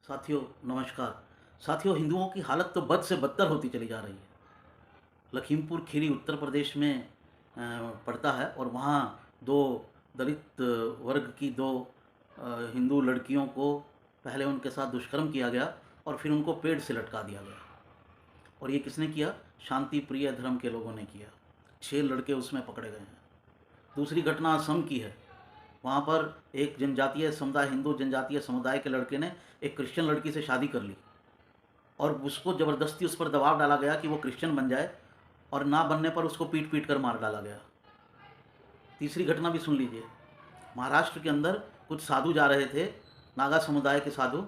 साथियों नमस्कार। साथियों, हिंदुओं की हालत तो बद से बदतर होती चली जा रही है। लखीमपुर खीरी उत्तर प्रदेश में पड़ता है और वहाँ दो दलित वर्ग की दो हिंदू लड़कियों को पहले उनके साथ दुष्कर्म किया गया और फिर उनको पेड़ से लटका दिया गया। और ये किसने किया? शांति प्रिय धर्म के लोगों ने किया। 6 लड़के उसमें पकड़े गए हैं। दूसरी घटना असम की है। वहाँ पर एक जनजातीय समुदाय, हिंदू जनजातीय समुदाय के लड़के ने एक क्रिश्चियन लड़की से शादी कर ली और उसको ज़बरदस्ती उस पर दबाव डाला गया कि वो क्रिश्चियन बन जाए और ना बनने पर उसको पीट पीट कर मार डाला गया। तीसरी घटना भी सुन लीजिए। महाराष्ट्र के अंदर कुछ साधु जा रहे थे, नागा समुदाय के साधु,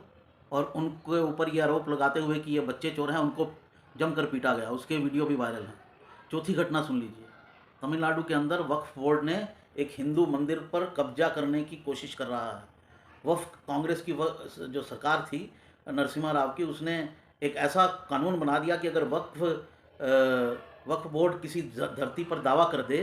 और उनके ऊपर ये आरोप लगाते हुए कि ये बच्चे चोर हैं, उनको जमकर पीटा गया। उसके वीडियो भी वायरल हैं। चौथी घटना सुन लीजिए। तमिलनाडु के अंदर वक्फ बोर्ड ने एक हिंदू मंदिर पर कब्जा करने की कोशिश कर रहा है। वक्फ कांग्रेस की जो सरकार थी नरसिम्हा राव की, उसने एक ऐसा कानून बना दिया कि अगर वक्फ बोर्ड किसी धरती पर दावा कर दे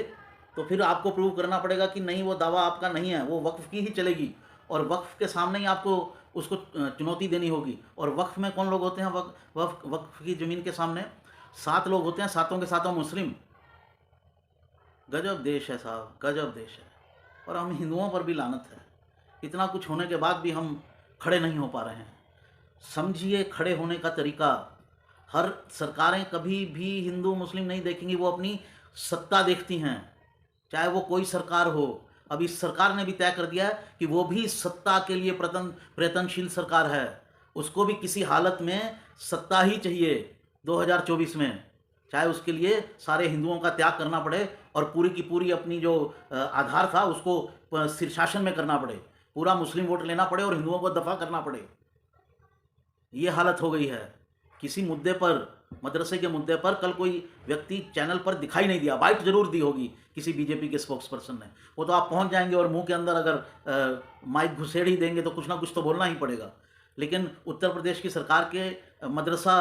तो फिर आपको प्रूव करना पड़ेगा कि नहीं, वो दावा आपका नहीं है, वो वक्फ की ही चलेगी और वक्फ के सामने ही आपको उसको चुनौती देनी होगी। और वक्फ में कौन लोग होते हैं? वक्फ की ज़मीन के सामने 7 लोग होते हैं, सातों के सातों मुस्लिम। गजब देश है साहब, गजब देश है। और हम हिंदुओं पर भी लानत है। इतना कुछ होने के बाद भी हम खड़े नहीं हो पा रहे हैं। समझिए खड़े होने का तरीका। हर सरकारें कभी भी हिंदू मुस्लिम नहीं देखेंगी, वो अपनी सत्ता देखती हैं, चाहे वो कोई सरकार हो। अब इस सरकार ने भी तय कर दिया है कि वो भी सत्ता के लिए प्रयत्नशील सरकार है। उसको भी किसी हालत में सत्ता ही चाहिए 2024 में, चाहे उसके लिए सारे हिंदुओं का त्याग करना पड़े और पूरी की पूरी अपनी जो आधार था उसको शीर्षासन में करना पड़े, पूरा मुस्लिम वोट लेना पड़े और हिंदुओं को दफा करना पड़े। ये हालत हो गई है। किसी मुद्दे पर, मदरसे के मुद्दे पर कल कोई व्यक्ति चैनल पर दिखाई नहीं दिया। बाइट जरूर दी होगी किसी बीजेपी के स्पोक्स पर्सन ने, वो तो आप पहुंच जाएंगे और मुंह के अंदर अगर माइक घुसेड़ ही देंगे तो कुछ ना कुछ तो बोलना ही पड़ेगा। लेकिन उत्तर प्रदेश की सरकार के मदरसा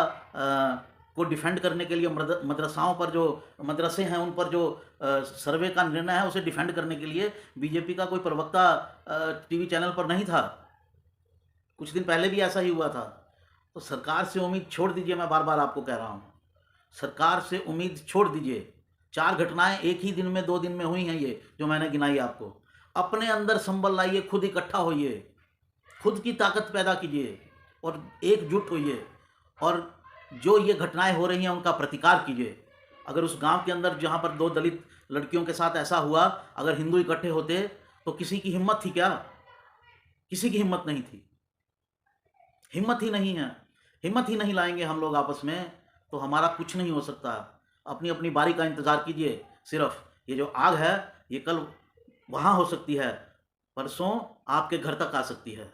को डिफेंड करने के लिए, मदरसाओं पर जो मदरसे हैं उन पर जो सर्वे का निर्णय है उसे डिफेंड करने के लिए बीजेपी का कोई प्रवक्ता टीवी चैनल पर नहीं था। कुछ दिन पहले भी ऐसा ही हुआ था। तो सरकार से उम्मीद छोड़ दीजिए, मैं बार बार आपको कह रहा हूँ, सरकार से उम्मीद छोड़ दीजिए। 4 घटनाएं एक ही दिन में, 2 दिन में हुई हैं ये जो मैंने गिनाई आपको। अपने अंदर संबल लाइए, खुद इकट्ठा होइए, खुद की ताकत पैदा कीजिए और एकजुट होइए और जो ये घटनाएं हो रही हैं उनका प्रतिकार कीजिए। अगर उस गांव के अंदर जहां पर 2 दलित लड़कियों के साथ ऐसा हुआ, अगर हिंदू इकट्ठे होते तो किसी की हिम्मत थी क्या? किसी की हिम्मत नहीं थी। हिम्मत ही नहीं है। हिम्मत ही नहीं लाएंगे हम लोग आपस में तो हमारा कुछ नहीं हो सकता। अपनी अपनी बारी का इंतज़ार कीजिए। सिर्फ ये जो आग है ये कल वहाँ हो सकती है, परसों आपके घर तक आ सकती है।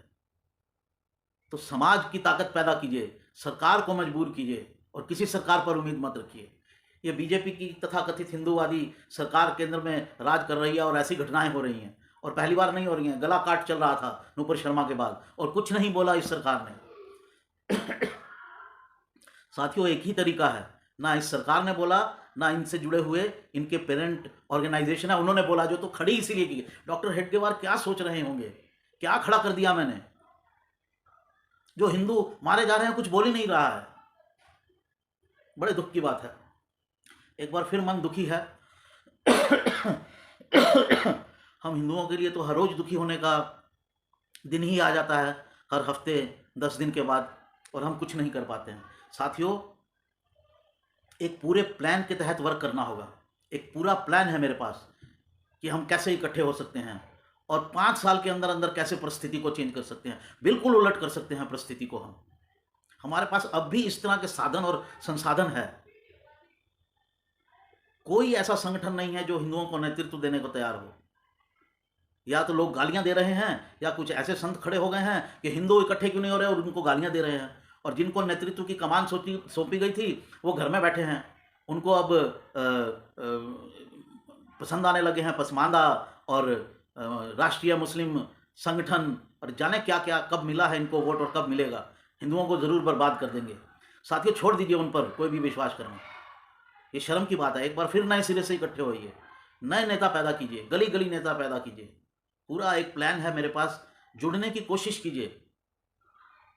तो समाज की ताकत पैदा कीजिए, सरकार को मजबूर कीजिए और किसी सरकार पर उम्मीद मत रखिए। ये बीजेपी की तथाकथित हिंदूवादी सरकार केंद्र में राज कर रही है और ऐसी घटनाएं हो रही हैं और पहली बार नहीं हो रही हैं। गला काट चल रहा था नूपुर शर्मा के बाद और कुछ नहीं बोला इस सरकार ने। साथियों, एक ही तरीका है, ना इस सरकार ने बोला, ना इनसे जुड़े हुए इनके पेरेंट ऑर्गेनाइजेशन है उन्होंने बोला, जो तो खड़ी इसीलिए की। डॉक्टर हेडगेवार क्या सोच रहे होंगे, क्या खड़ा कर दिया मैंने? जो हिंदू मारे जा रहे हैं कुछ बोल ही नहीं रहा है। बड़े दुख की बात है। एक बार फिर मन दुखी है। हम हिंदुओं के लिए तो हर रोज दुखी होने का दिन ही आ जाता है, हर हफ्ते 10 दिन के बाद, और हम कुछ नहीं कर पाते हैं। साथियों, एक पूरे प्लान के तहत वर्क करना होगा। एक पूरा प्लान है मेरे पास कि हम कैसे इकट्ठे हो सकते हैं और 5 साल के अंदर अंदर कैसे परिस्थिति को चेंज कर सकते हैं, बिल्कुल उलट कर सकते हैं परिस्थिति को हम। हमारे पास अब भी इस तरह के साधन और संसाधन है। कोई ऐसा संगठन नहीं है जो हिंदुओं को नेतृत्व देने को तैयार हो। या तो लोग गालियां दे रहे हैं या कुछ ऐसे संत खड़े हो गए हैं कि हिंदू इकट्ठे क्यों नहीं हो रहे और उनको गालियां दे रहे हैं। और जिनको नेतृत्व की कमान सौंपी गई थी वो घर में बैठे हैं। उनको अब पसंद आने लगे हैं पसमानदा और राष्ट्रीय मुस्लिम संगठन और जाने क्या क्या। कब मिला है इनको वोट और कब मिलेगा। हिंदुओं को ज़रूर बर्बाद कर देंगे। साथियों, छोड़ दीजिए उन पर कोई भी विश्वास करना। ये शर्म की बात है। एक बार फिर नए सिरे से इकट्ठे होइए, नए नेता पैदा कीजिए, गली गली नेता पैदा कीजिए। पूरा एक प्लान है मेरे पास, जुड़ने की कोशिश कीजिए।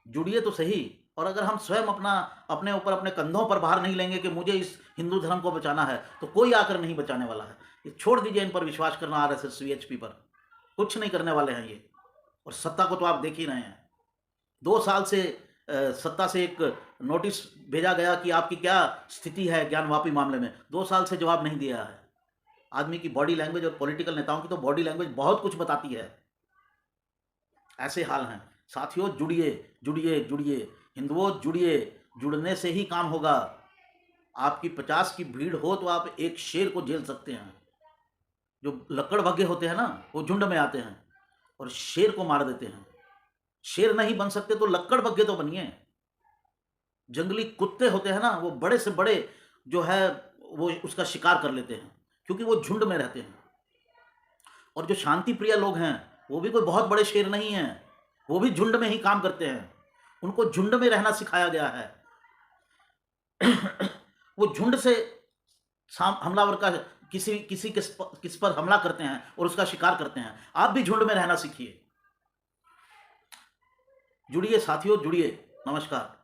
जुड़िए तो सही। और अगर हम स्वयं अपने ऊपर अपने कंधों पर भार नहीं लेंगे कि मुझे इस हिंदू धर्म को बचाना है, तो कोई आकर नहीं बचाने वाला है। ये छोड़ दीजिए इन पर विश्वास करना, आरएसएस वीएचपी पर। कुछ नहीं करने वाले हैं ये। और सत्ता को तो आप देख ही रहे हैं। 2 साल से सत्ता से एक नोटिस भेजा गया कि आपकी क्या स्थिति है ज्ञानवापी मामले में। 2 साल से जवाब नहीं दिया है। आदमी की बॉडी लैंग्वेज और पॉलिटिकल नेताओं की तो बॉडी लैंग्वेज बहुत कुछ बताती है। ऐसे हाल हैं। साथियों, जुड़िए, जुड़िए, जुड़िए। हिंदुओं, जुड़िए। जुड़ने से ही काम होगा। आपकी 50 की भीड़ हो तो आप एक शेर को झेल सकते हैं। जो लक्कड़बग्गे होते हैं ना, वो झुंड में आते हैं और शेर को मार देते हैं। शेर नहीं बन सकते तो लक्कड़बग्गे तो बनिए। जंगली कुत्ते होते हैं ना, वो बड़े से बड़े जो है वो उसका शिकार कर लेते हैं, क्योंकि वो झुंड में रहते हैं। और जो शांति प्रिय लोग हैं, वो भी कोई बहुत बड़े शेर नहीं हैं, वो भी झुंड में ही काम करते हैं। उनको झुंड में रहना सिखाया गया है। वो झुंड से हमलावर का किस पर हमला करते हैं और उसका शिकार करते हैं। आप भी झुंड में रहना सीखिए। जुड़िए साथियों, जुड़िए। नमस्कार।